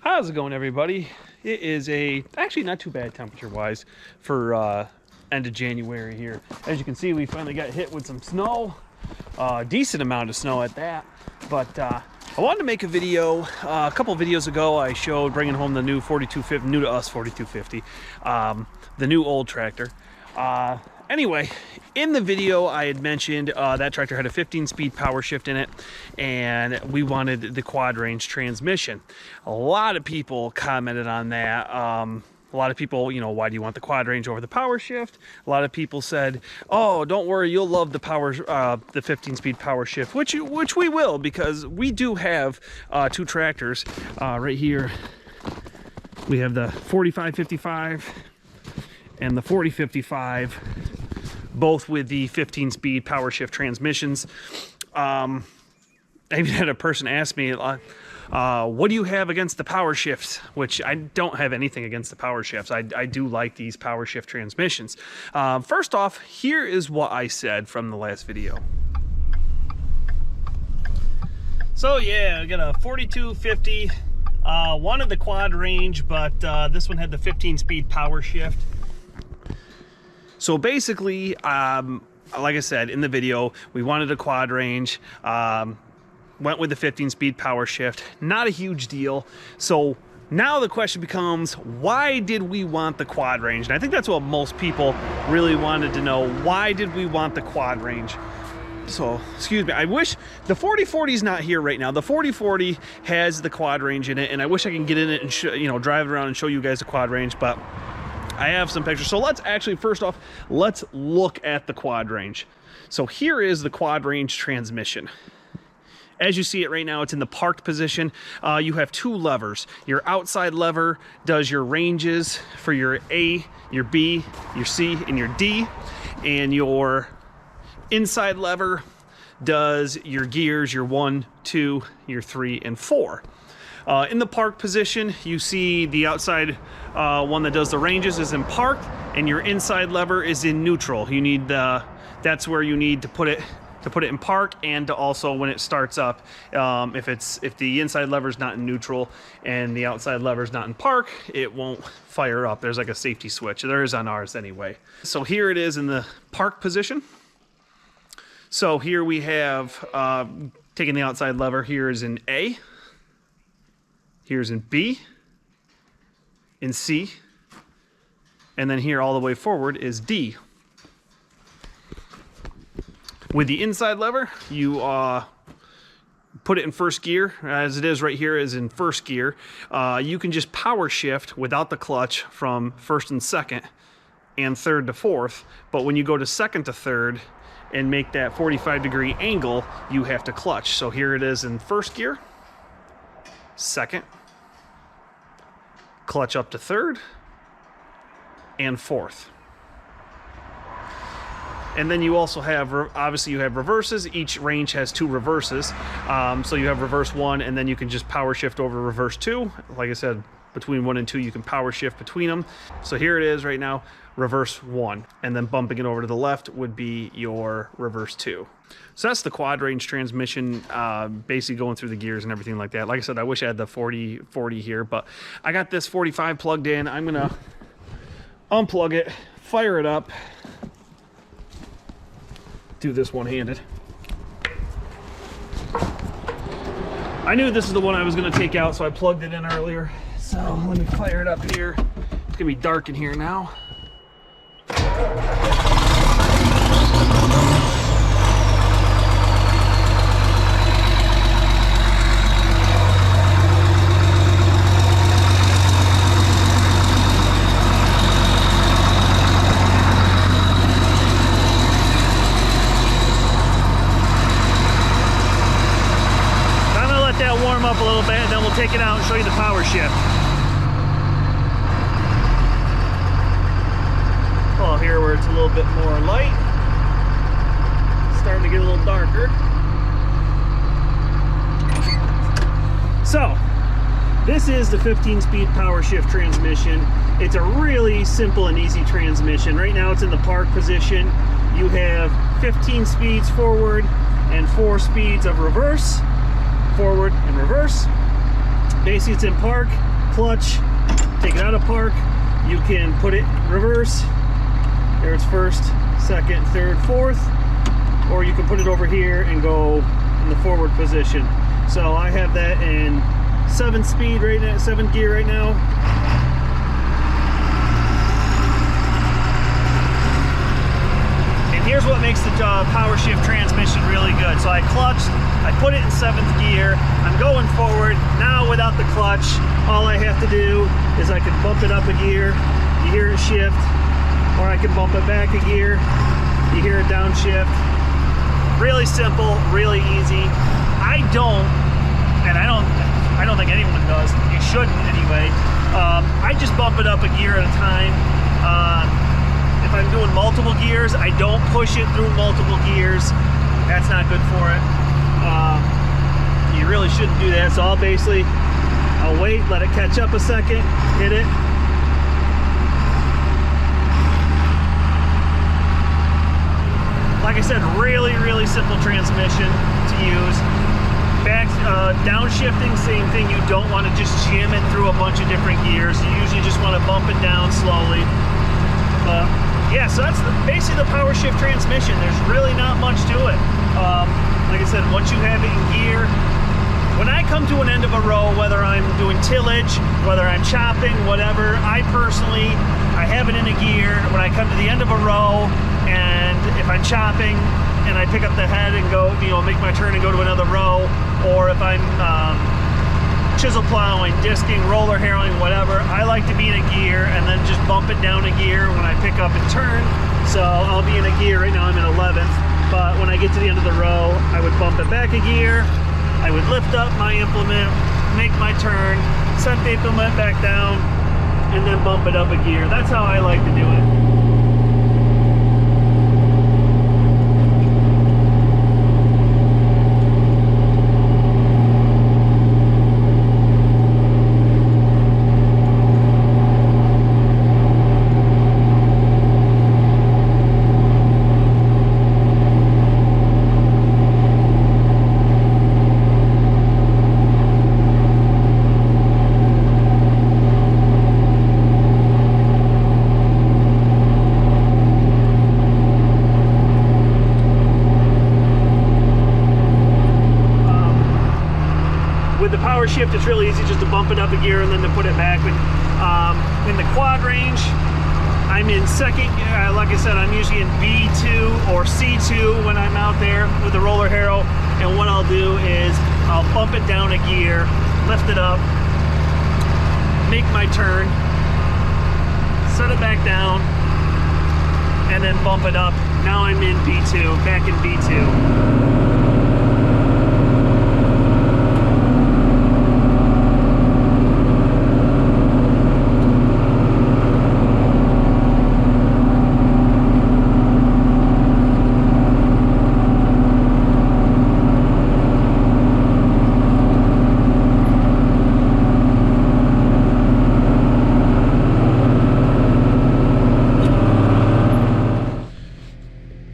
How's it going, everybody? It is actually not too bad temperature wise for end of January here. As you can see, we finally got hit with some snow, decent amount of snow at that. But I wanted to make a video. A couple videos ago I showed bringing home the new 4250, new to us 4250, the new old tractor. Anyway, in the video I had mentioned that tractor had a 15-speed power shift in it, and we wanted the quad range transmission. A lot of people commented on that. A lot of people, you know, why do you want the quad range over the power shift? A lot of people said, oh, don't worry, you'll love the the 15-speed power shift, which we will, because we do have two tractors right here. We have the 4555 and the 4055, both with the 15-speed power shift transmissions. I even had a person ask me, what do you have against the power shifts? Which I don't have anything against the power shifts. I do like these power shift transmissions. First off, here is what I said from the last video. So yeah, I got a 4250, wanted the quad range, but this one had the 15-speed power shift. So basically, like I said in the video, we wanted a quad range, went with the 15-speed power shift. Not a huge deal. So now the question becomes, why did we want the quad range? And I think that's what most people really wanted to know. Why did we want the quad range? So, excuse me, I wish the 4040 is not here right now. The 4040 has the quad range in it, and I wish I can get in it and drive it around and show you guys the quad range, but I have some pictures. So let's actually, first off, let's look at the quad range. So here is the quad range transmission. As you see it right now, it's in the parked position. You have two levers. Your outside lever does your ranges for your A, your B, your C, and your D. And your inside lever does your gears, your 1, 2, your 3, and 4. In the park position, you see the outside one that does the ranges is in park, and your inside lever is in neutral. You need that's where you need to put it in park, and to also when it starts up, if the inside lever is not in neutral and the outside lever is not in park, it won't fire up. There's like a safety switch. There is on ours anyway. So here it is in the park position. So here we have taking the outside lever. Here is in A. Here's in B, in C, and then here all the way forward is D. With the inside lever, you put it in first gear, as it is right here is in first gear. You can just power shift without the clutch from first and second and third to fourth, but when you go to second to third and make that 45-degree angle, you have to clutch. So here it is in first gear, second, clutch up to third, and fourth. And then you also have, obviously you have reverses. Each range has two reverses. So you have reverse 1, and then you can just power shift over reverse 2. Like I said, between 1 and 2, you can power shift between them. So here it is right now, reverse 1. And then bumping it over to the left would be your reverse 2. So that's the quad range transmission, basically going through the gears and everything like that. Like I said, I wish I had the 40 here, but I got this 45 plugged in. I'm gonna unplug it, fire it up, do this one-handed. I knew this is the one I was gonna take out, so I plugged it in earlier. So let me fire it up here. It's gonna be dark in here now. Warm up a little bit, and then we'll take it out and show you the power shift. Well, here where it's a little bit more light, it's starting to get a little darker. So this is the 15-speed power shift transmission. It's a really simple and easy transmission. Right now it's in the park position. You have 15 speeds forward and 4 speeds of reverse. Forward and reverse. Basically it's in park. clutch, take it out of park. You can put it in reverse. There's first, second, third, fourth. Or you can put it over here and go in the forward position. So I have that in 7 speed right now, 7 gear right now. And here's what makes the Powershift transmission really good. So I clutched, I put it in 7th gear, I'm going forward. Now without the clutch, all I have to do is I can bump it up a gear, you hear it shift, or I can bump it back a gear, you hear it downshift. Really simple, really easy. I don't think anyone does. You shouldn't anyway. I just bump it up a gear at a time. If I'm doing multiple gears, I don't push it through multiple gears. That's not good for it. You really shouldn't do that. So I'll wait, let it catch up a second, hit it. Like I said, really, really simple transmission to use. Downshifting, same thing. You don't want to just jam it through a bunch of different gears. You usually just want to bump it down slowly. Yeah, so that's basically the Powershift transmission. There's really not much to it. Like I said, once you have it in gear, when I come to an end of a row, whether I'm doing tillage, whether I'm chopping, whatever, I have it in a gear. When I come to the end of a row, and if I'm chopping and I pick up the head and go, make my turn and go to another row, or if I'm chisel plowing, disking, roller harrowing, whatever, I like to be in a gear and then just bump it down a gear when I pick up and turn. So I'll be in a gear, right now I'm in 11th, but when I get to the end of the row, I would bump it back a gear, I would lift up my implement, make my turn, set the implement back down, and then bump it up a gear. That's how I like to do it. With the Powershift, it's really easy just to bump it up a gear and then to put it back. But in the quad range, I'm in second, like I said, I'm usually in B2 or C2 when I'm out there with the roller harrow. And what I'll do is I'll bump it down a gear, lift it up, make my turn, set it back down, and then bump it up. Now I'm in B2, back in B2.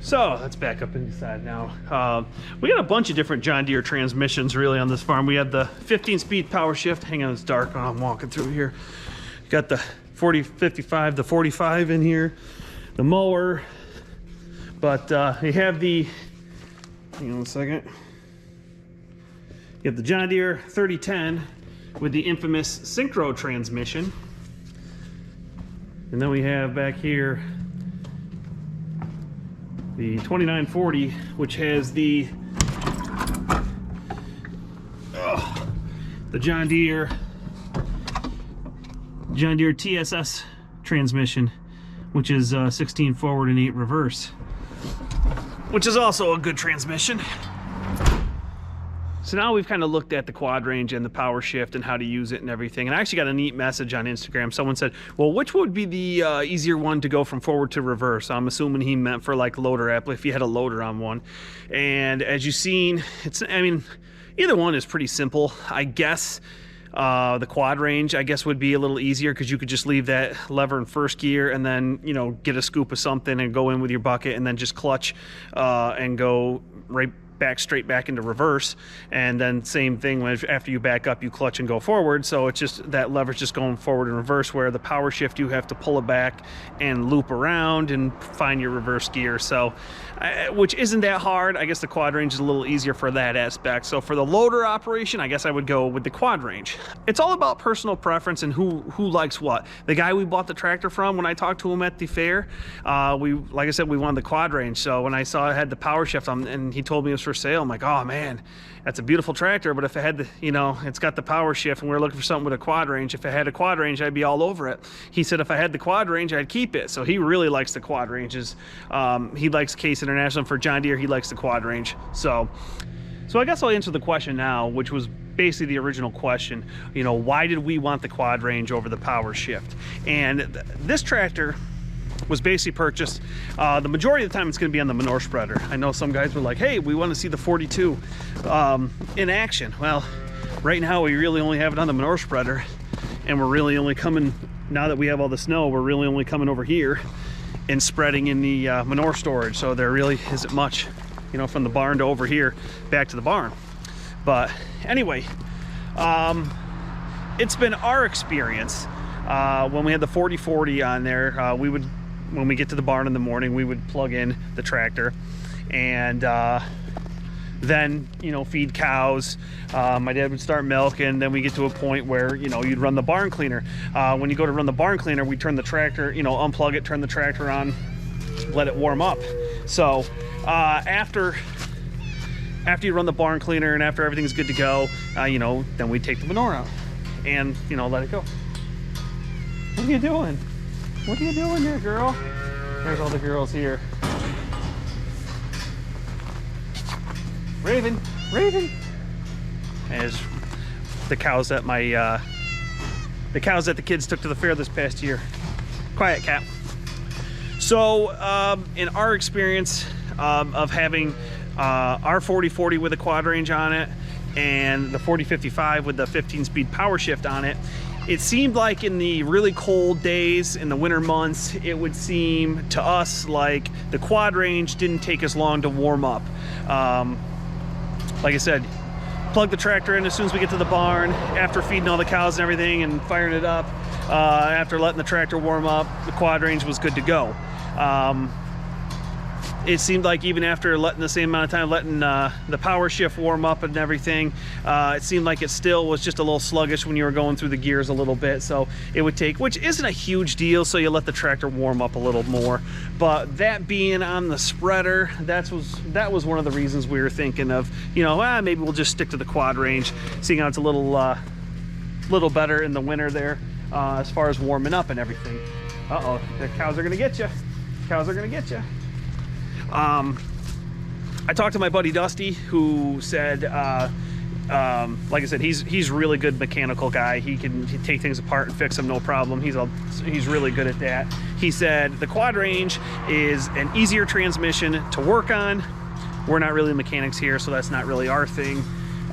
So let's back up inside now. We got a bunch of different John Deere transmissions really on this farm. We have the 15-speed Powershift. Hang on, it's dark. I'm walking through here. Got the 4055, the 45 in here, the mower. But we have the, hang on a second. You have the John Deere 3010 with the infamous synchro transmission. And then we have back here the 2940, which has the John Deere TSS transmission, which is 16 forward and 8 reverse, which is also a good transmission. So now we've kind of looked at the quad range and the Powershift and how to use it and everything. And I actually got a neat message on Instagram. Someone said, well, which would be the easier one to go from forward to reverse? I'm assuming he meant for like loader app, if you had a loader on one. And as you've seen, either one is pretty simple. I guess the quad range, I guess, would be a little easier because you could just leave that lever in first gear and then, get a scoop of something and go in with your bucket and then just clutch and go right back straight back into reverse, and then same thing when after you back up you clutch and go forward. So it's just that lever's just going forward and reverse, where the power shift you have to pull it back and loop around and find your reverse gear. So which isn't that hard. I guess the quad range is a little easier for that aspect. So for the loader operation, I guess I would go with the quad range. It's all about personal preference and who likes what. The guy we bought the tractor from, when I talked to him at the fair, like I said, we wanted the quad range. So when I saw it had the power shift on and he told me it was for sale, I'm like, oh man, that's a beautiful tractor, but if it had the, you know, it's got the power shift and we're looking for something with a quad range, if it had a quad range, I'd be all over it. He said if I had the quad range, I'd keep it. So he really likes the quad ranges. He likes Case International. For John Deere, he likes the quad range. So I guess I'll answer the question now, which was basically the original question. You know, why did we want the quad range over the power shift? And this tractor was basically purchased, the majority of the time it's going to be on the manure spreader. I know some guys were like, hey, we want to see the 42 in action. Well, right now we really only have it on the manure spreader, and we're really only coming, now that we have all the snow, we're really only coming over here and spreading in the manure storage. So there really isn't much, you know, from the barn to over here back to the barn. But anyway, it's been our experience when we had the 4040 on there, we would, when we get to the barn in the morning, we would plug in the tractor and then, you know, feed cows. My dad would start milking. Then we get to a point where, you know, you'd run the barn cleaner. When you go to run the barn cleaner, we turn the tractor, you know, unplug it, turn the tractor on, let it warm up. So after you run the barn cleaner and after everything's good to go, you know, then we take the manure out and, you know, let it go. What are you doing? What are you doing there, girl? There's all the girls here. Raven, Raven. There's the cows that the cows that the kids took to the fair this past year. Quiet, cat. So in our experience of having our 4040 with a quad range on it and the 4055 with the 15-speed power shift on it, it seemed like in the really cold days, in the winter months, it would seem to us like the quad range didn't take as long to warm up. Like I said, plug the tractor in as soon as we get to the barn, after feeding all the cows and everything and firing it up, after letting the tractor warm up, the quad range was good to go. It seemed like even after letting the same amount of time, letting the power shift warm up and everything, it seemed like it still was just a little sluggish when you were going through the gears a little bit. So it would take, which isn't a huge deal, so you let the tractor warm up a little more. But that being on the spreader, that was one of the reasons we were thinking of, you know, maybe we'll just stick to the quad range, seeing how it's a little better in the winter there as far as warming up and everything. Uh-oh, the cows are gonna get you. Cows are gonna get you. I talked to my buddy Dusty, who said, like I said, he's really good mechanical guy. He can take things apart and fix them, no problem. He's really good at that. He said the quad range is an easier transmission to work on. We're not really mechanics here, so that's not really our thing.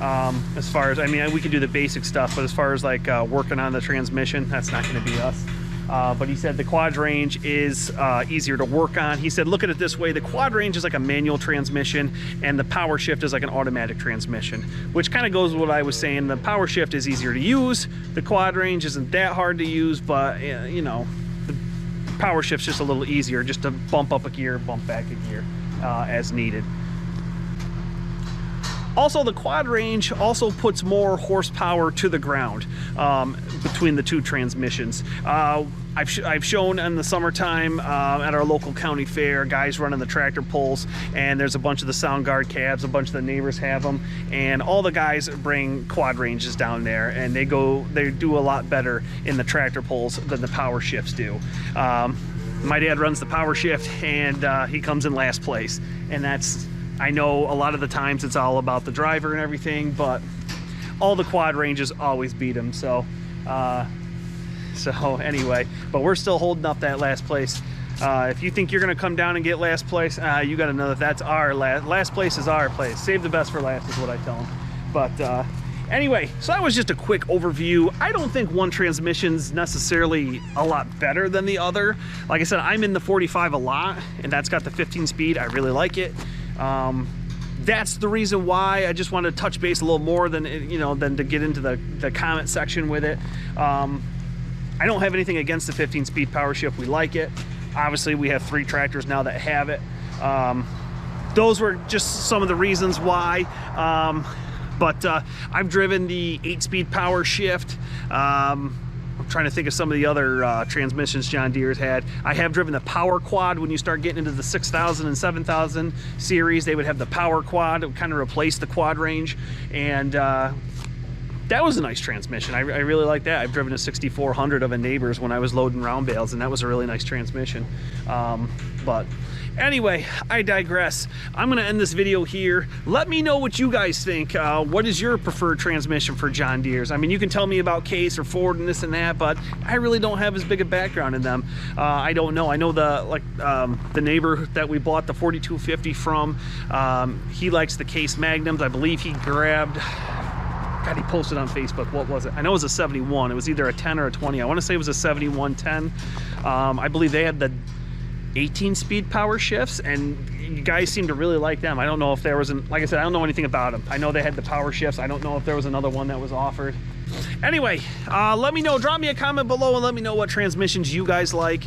As far as, I mean, we can do the basic stuff, but as far as like working on the transmission, that's not going to be us. But he said the quad range is easier to work on. He said, look at it this way, the quad range is like a manual transmission and the power shift is like an automatic transmission, which kind of goes with what I was saying. The power shift is easier to use. The quad range isn't that hard to use, but you know, the power shift's just a little easier, just to bump up a gear, bump back a gear as needed. Also, the quad range also puts more horsepower to the ground between the two transmissions. I've shown in the summertime at our local county fair, guys running the tractor pulls, and there's a bunch of the sound guard cabs, a bunch of the neighbors have them, and all the guys bring quad ranges down there, and they do a lot better in the tractor pulls than the power shifts do. My dad runs the power shift, and he comes in last place, and that's, I know a lot of the times it's all about the driver and everything, but all the quad ranges always beat him. So anyway, but we're still holding up that last place. If you think you're gonna come down and get last place, you gotta know that that's our last place is our place. Save the best for last is what I tell them. But anyway, so that was just a quick overview. I don't think one transmission's necessarily a lot better than the other. Like I said, I'm in the 45 a lot, and that's got the 15 speed. I really like it. that's the reason why I just wanted to touch base a little more than, you know, than to get into the comment section with it. I don't have anything against the 15-speed Powershift. We like it. Obviously, we have 3 tractors now that have it. Those were just some of the reasons why. But I've driven the 8-speed Powershift. I'm trying to think of some of the other transmissions John Deere's had. I have driven the Power Quad. When you start getting into the 6,000 and 7,000 series, they would have the Power Quad. It would kind of replace the Quad Range. And that was a nice transmission. I really like that. I've driven a 6400 of a neighbor's when I was loading round bales, and that was a really nice transmission. But anyway, I digress. I'm gonna end this video here. Let me know what you guys think. What is your preferred transmission for John Deere's? I mean, you can tell me about Case or Ford and this and that, but I really don't have as big a background in them. I don't know. I know the neighbor that we bought the 4250 from, he likes the Case Magnums. I believe he grabbed, God, he posted on Facebook. What was it? I know it was a 71. It was either a 10 or a 20. I want to say it was a 7110. I believe they had the 18-speed Powershifts, and you guys seem to really like them. I don't know if there was like I said, I don't know anything about them. I know they had the Powershifts. I don't know if there was another one that was offered. Anyway, let me know. Drop me a comment below and let me know what transmissions you guys like.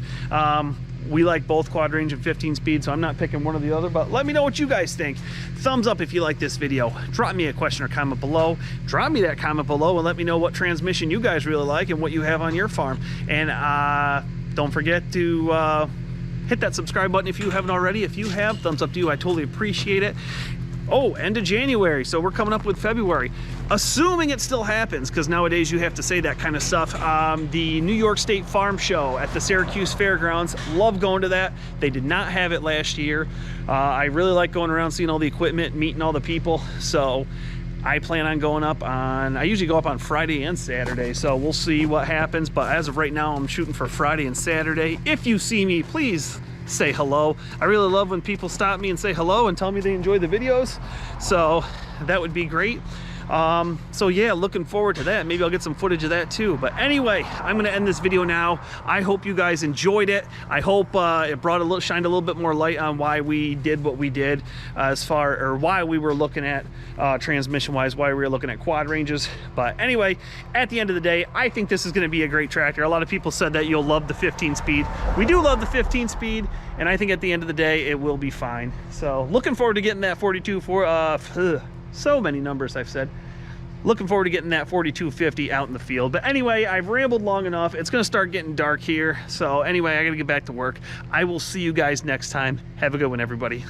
We like both Quad Range and 15-speed, so I'm not picking one or the other, but let me know what you guys think. Thumbs up if you like this video. Drop me a question or comment below. Drop me that comment below and let me know what transmission you guys really like and what you have on your farm. And don't forget to hit that subscribe button if you haven't already. If you have, thumbs up to you. I totally appreciate it. Oh, end of January, so we're coming up with February. Assuming it still happens, because nowadays you have to say that kind of stuff. The New York State Farm Show at the Syracuse Fairgrounds. Love going to that. They did not have it last year. I really like going around, seeing all the equipment, meeting all the people. So I plan on going up on, I usually go up on Friday and Saturday, so we'll see what happens. But as of right now, I'm shooting for Friday and Saturday. If you see me, please say hello. I really love when people stop me and say hello and tell me they enjoy the videos, so that would be great. So yeah, looking forward to that. Maybe I'll get some footage of that too. But anyway, I'm gonna end this video now. I hope you guys enjoyed it. I hope it shined a little bit more light on why we did what we did, why we were looking at transmission wise, why we were looking at quad ranges. But anyway, at the end of the day, I think this is gonna be a great tractor. A lot of people said that you'll love the 15-speed. We do love the 15-speed, and I think at the end of the day, it will be fine. So looking forward to getting that 42 so many numbers I've said. Looking forward to getting that 4250 out in the field. But anyway, I've rambled long enough. It's gonna start getting dark here. So anyway, I gotta get back to work. I will see you guys next time. Have a good one, everybody.